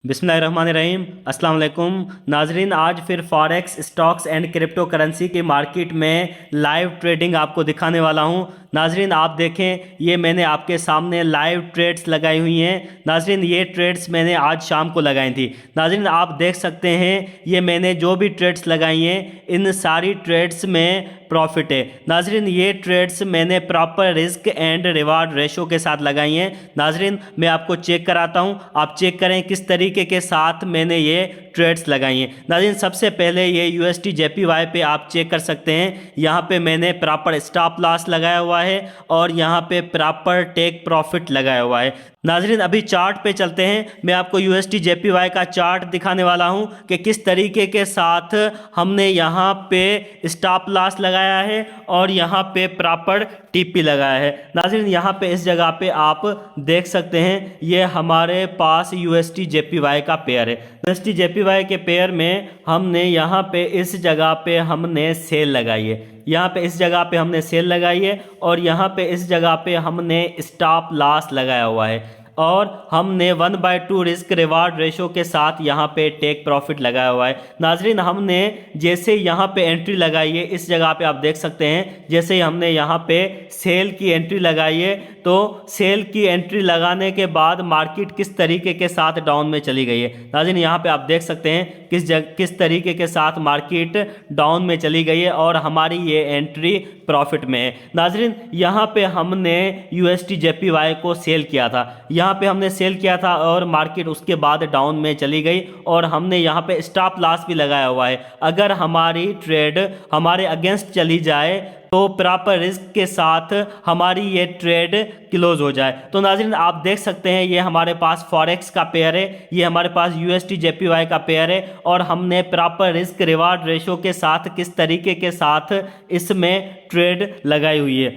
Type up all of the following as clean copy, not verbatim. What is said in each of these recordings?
बिस्मिल्लाहिर्रहमानिर्रहीम अस्सलाम वालेकुम नाजरीन। आज फिर forex stocks and crypto currency की मार्केट में लाइव ट्रेडिंग आपको दिखाने वाला हूं। नाजरीन आप देखें, ये मैंने आपके सामने लाइव ट्रेड्स लगाई हुई हैं। नाजरीन ये ट्रेड्स मैंने आज शाम को लगाई थी। नाजरीन आप देख सकते हैं, ये मैंने जो भी ट्रेड्स लगाई हैं इन सारी ट्रेड्स में प्रॉफिट है। नाजरीन ये ट्रेड्स मैंने proper risk and reward ratio के साथ लगाई हैं। नाजरीन मैं आपको चेक कराता हूं, आप चेक करें किस तरीके के साथ मैंने ये ट्रेड्स लगाई हैं। नाजरीन सबसे पहले ये यूएसटी जेपीवाई पे आप चेक कर सकते हैं। यहाँ पे मैंने प्रॉपर स्टॉप लॉस लगाया हुआ है और यहाँ पे प्रॉपर टेक प्रॉफिट लगाया हुआ है। नाजरीन अभी चार्ट पे चलते हैं, मैं आपको यूएसटी जेपीवाई का चार्ट दिखाने वाला हूं कि किस तरीके के साथ हमने यहाँ पे स्टॉप लॉस लगाया है और यहाँ पे प्रॉपर टीपी लगाया है। नाजरीन यहाँ पे इस जगह पे आप देख सकते हैं, ये हमारे पास यूएसटी जेपीवाई का पेयर है। यूएसटी जेपीवाई के पेयर में हमने यहाँ पे इस जगह पे हमने सेल लगाई है, यहाँ पे इस जगह पे हमने सेल लगाई है और यहाँ पे इस जगह पे हमने स्टॉप लॉस लगाया हुआ है और हमने 1/2 रिस्क रिवार्ड रेशो के साथ यहाँ पे टेक प्रॉफिट लगाया हुआ है। नाजरीन हमने जैसे यहाँ पे एंट्री लगाई है, इस जगह पे आप देख सकते हैं, जैसे ही हमने यहाँ पे सेल की एंट्री लगाई है तो सेल की एंट्री लगाने के बाद मार्केट किस तरीके के साथ डाउन में चली गई है। नाजरीन यहाँ पे आप देख सकते हैं किस तरीके के साथ मार्केट डाउन में चली गई है और हमारी ये एंट्री प्रॉफिट में है। नाजरीन यहाँ पे हमने यूएसटी जेपीवाई को सेल किया था, यहाँ पे हमने सेल किया था और मार्केट उसके बाद डाउन में चली गई और हमने यहाँ पे स्टॉप लॉस भी लगाया हुआ है। अगर हमारी ट्रेड हमारे अगेंस्ट चली जाए तो प्रॉपर रिस्क के साथ हमारी ये ट्रेड क्लोज हो जाए। तो नाज़रीन आप देख सकते हैं, ये हमारे पास फॉरेक्स का पेयर है, ये हमारे पास यूएसटी जेपीवाई का पेयर है और हमने प्रॉपर रिस्क रिवार्ड रेशो के साथ किस तरीके के साथ इसमें ट्रेड लगाई हुई है।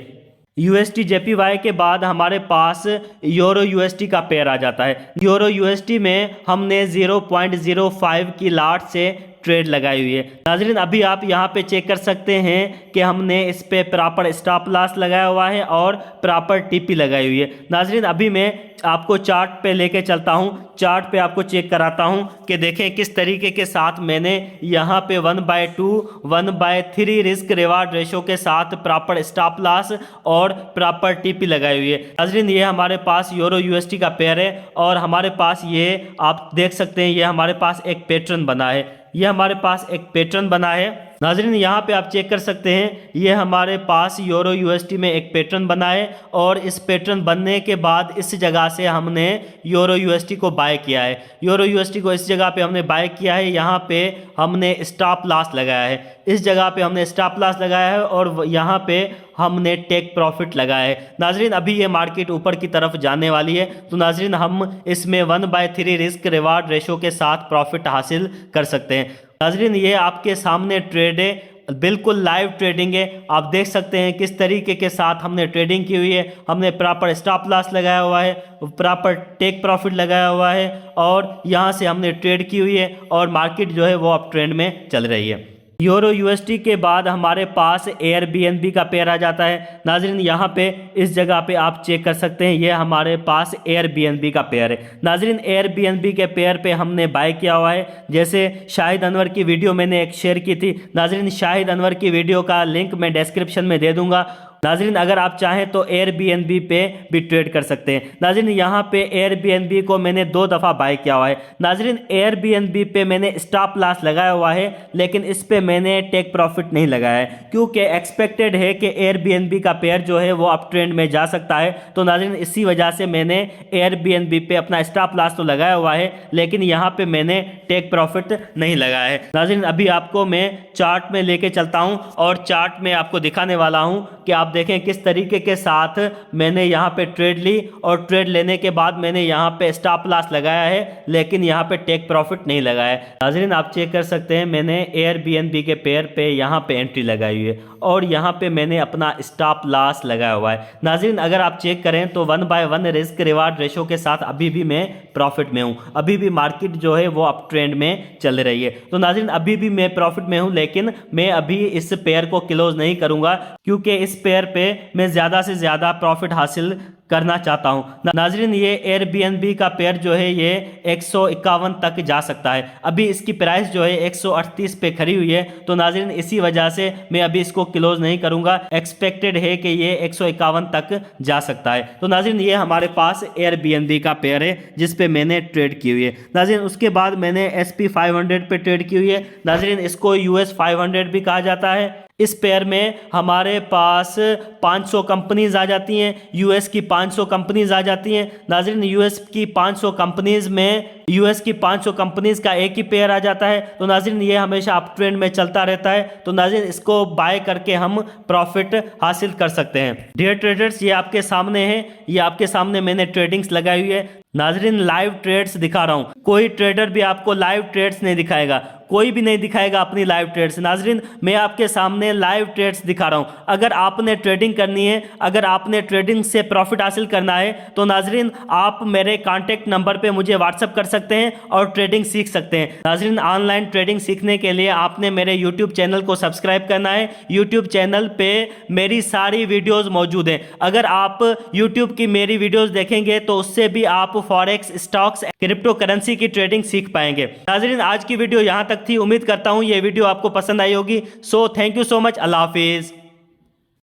यूएसटी जेपीवाई के बाद हमारे पास यूरो यूएसटी का पेयर आ जाता है। यूरो यूएसटी में हमने 0.05 की लाट से ट्रेड लगाई हुई है। नाजरीन अभी आप यहाँ पे चेक कर सकते हैं कि हमने इस पे प्रॉपर स्टॉप लॉस लगाया हुआ है और प्रॉपर टीपी लगाई हुई है। नाजरीन अभी मैं आपको चार्ट पे लेके चलता हूँ, चार्ट पे आपको चेक कराता हूँ कि देखें किस तरीके के साथ मैंने यहाँ पे 1/2 1/3 रिस्क रिवार्ड रेशो के साथ प्रॉपर स्टॉप लॉस और प्रॉपर टीपी लगाई हुई है। नाजरीन ये हमारे पास यूरो यूएसटी का पेयर है और हमारे पास ये आप देख सकते हैं, ये हमारे पास एक पैटर्न बना है, ये हमारे पास एक पैटर्न बना है। नाजरीन यहाँ पे आप चेक कर सकते हैं, ये हमारे पास यूरो यूएसटी में एक पैटर्न बना है और इस पैटर्न बनने के बाद इस जगह से हमने यूरो यूएसटी को बाय किया है। यूरो यूएसटी को इस जगह पे हमने बाय किया है, यहाँ पे हमने स्टॉप लॉस लगाया है, इस जगजगह पे हमने स्टॉप लॉस लगाया है और यहाँ पे हमने टेक प्रॉफिट लगाया है। नाजरीन अभी ये मार्केट ऊपर की तरफ जाने वाली है, तो नाजरीन हम इसमें 1/3 रिस्क रिवार्ड रेशो के साथ प्रॉफिट हासिल कर सकते हैं। नाजरीन ये आपके सामने ट्रेड है, बिल्कुल लाइव ट्रेडिंग है। आप देख सकते हैं किस तरीके के साथ हमने ट्रेडिंग की हुई है। हमने प्रॉपर स्टॉप लॉस लगाया हुआ है, प्रॉपर टेक प्रॉफिट लगाया हुआ है और यहाँ से हमने ट्रेड की हुई है और मार्केट जो है वो अप ट्रेंड में चल रही है। यूरो यूएसटी के बाद हमारे पास एयरबीएनबी का पेयर आ जाता है। नाजरीन यहाँ पे इस जगह पे आप चेक कर सकते हैं, ये हमारे पास एयरबीएनबी का पेयर है। नाजरीन एयरबीएनबी के पेयर पे हमने बाय किया हुआ है। जैसे शाहिद अनवर की वीडियो मैंने एक शेयर की थी, नाजरीन शाहिद अनवर की वीडियो का लिंक मैं डिस्क्रिप्शन में दे दूंगा। नाजरीन अगर आप चाहें तो एयरबीएनबी पे भी ट्रेड कर सकते हैं। नाजरीन यहाँ पे एयरबीएनबी को मैंने 2 दफ़ा बाय किया हुआ है। नाजरीन एयरबीएनबी पे मैंने स्टॉप लॉस लगाया हुआ है, लेकिन इस पे मैंने टेक प्रॉफिट नहीं लगाया है क्योंकि एक्सपेक्टेड है कि एयरबीएनबी का पेयर जो है वो अप ट्रेंड में जा सकता है। तो नाजरीन इसी वजह से मैंने एयरबीएनबी पे अपना स्टॉप लॉस तो लगाया हुआ है, लेकिन यहाँ पे मैंने टेक प्रॉफिट नहीं लगाया है। नाजरीन अभी आपको मैं चार्ट में लेके चलता हूँ और चार्ट में आपको दिखाने वाला हूँ कि आप देखें किस तरीके के साथ मैंने यहाँ पे ट्रेड ली और ट्रेड लेने के बाद मैंने यहाँ पे स्टॉप लॉस लगाया है, लेकिन यहाँ पे टेक प्रॉफिट नहीं लगाया है। नाजरीन आप चेक कर सकते हैं, मैंने एयरबीएनबी के पेयर पे यहाँ पे एंट्री लगाई हुई है और यहाँ पे मैंने अपना स्टॉप लॉस लगाया हुआ है। नाजरीन अगर आप चेक करें तो 1/1 रिस्क रिवार्ड रेशो के साथ अभी भी मैं प्रॉफिट में हूँ, अभी भी मार्केट जो है वो अप ट्रेंड में चल रही है। तो नाजरीन अभी भी मैं प्रॉफिट में हूँ, लेकिन मैं अभी इस पेयर को क्लोज नहीं करूँगा क्योंकि इस पेयर पेयर पे मैं ज़्यादा से ज़्यादा प्रॉफिट हासिल करना चाहता हूं। नाजरीन ये एयरबीएनबी का पेयर जो है ये 151 तक जा सकता है। अभी इसकी प्राइस जो है 138 पे खड़ी हुई है, तो नाजरीन इसी वजह से मैं अभी इसको क्लोज नहीं करूंगा। एक्सपेक्टेड है कि ये 151 तक जा सकता है। तो नाजरीन ये हमारे पास एयरबीएनबी का पेयर है जिस पे मैंने ट्रेड की हुई है। नाजरीन उसके बाद मैंने SP 500 पे ट्रेड की हुई है। नाजरीन इसको US 500 भी कहा जाता है। इस पेयर में हमारे पास 500 कंपनीज आ जाती हैं, यूएस की 500 कंपनीज आ जाती हैं। नाज़रीन यूएस की 500 कंपनीज में यूएस की 500 कंपनीज का एक ही पेयर आ जाता है। तो नाज़रीन ये हमेशा अप ट्रेंड में चलता रहता है। तो नाज़रीन इसको बाय करके हम प्रॉफिट हासिल कर सकते हैं। डियर ट्रेडर्स ये आपके सामने है, ये आपके सामने मैंने ट्रेडिंग्स लगाई हुई है। नाज़रीन लाइव ट्रेड्स दिखा रहा हूँ, कोई ट्रेडर भी आपको लाइव ट्रेड्स नहीं दिखाएगा, कोई भी नहीं दिखाएगा अपनी लाइव ट्रेड्स। नाज़रीन मैं आपके सामने लाइव ट्रेड्स दिखा रहा हूँ। अगर आपने ट्रेडिंग करनी है, अगर आपने ट्रेडिंग से प्रॉफिट हासिल करना है, तो नाज़रीन आप मेरे कॉन्टैक्ट नंबर पे मुझे व्हाट्सअप कर सकते हैं और ट्रेडिंग सीख सकते हैं। नाज़रीन ऑनलाइन ट्रेडिंग सीखने के लिए आपने मेरे यूट्यूब चैनल को सब्सक्राइब करना है। यूट्यूब चैनल पे मेरी सारी वीडियोज़ मौजूद हैं। अगर आप यूट्यूब की मेरी वीडियोज़ देखेंगे तो उससे भी आप फॉरेक्स, स्टॉक्स, क्रिप्टो करेंसी की ट्रेडिंग सीख पाएंगे। नाज़रीन आज की वीडियो यहाँ तक थी। उम्मीद करता हूँ ये वीडियो आपको पसंद आई होगी। So thank you so much. Allah हाफिज़।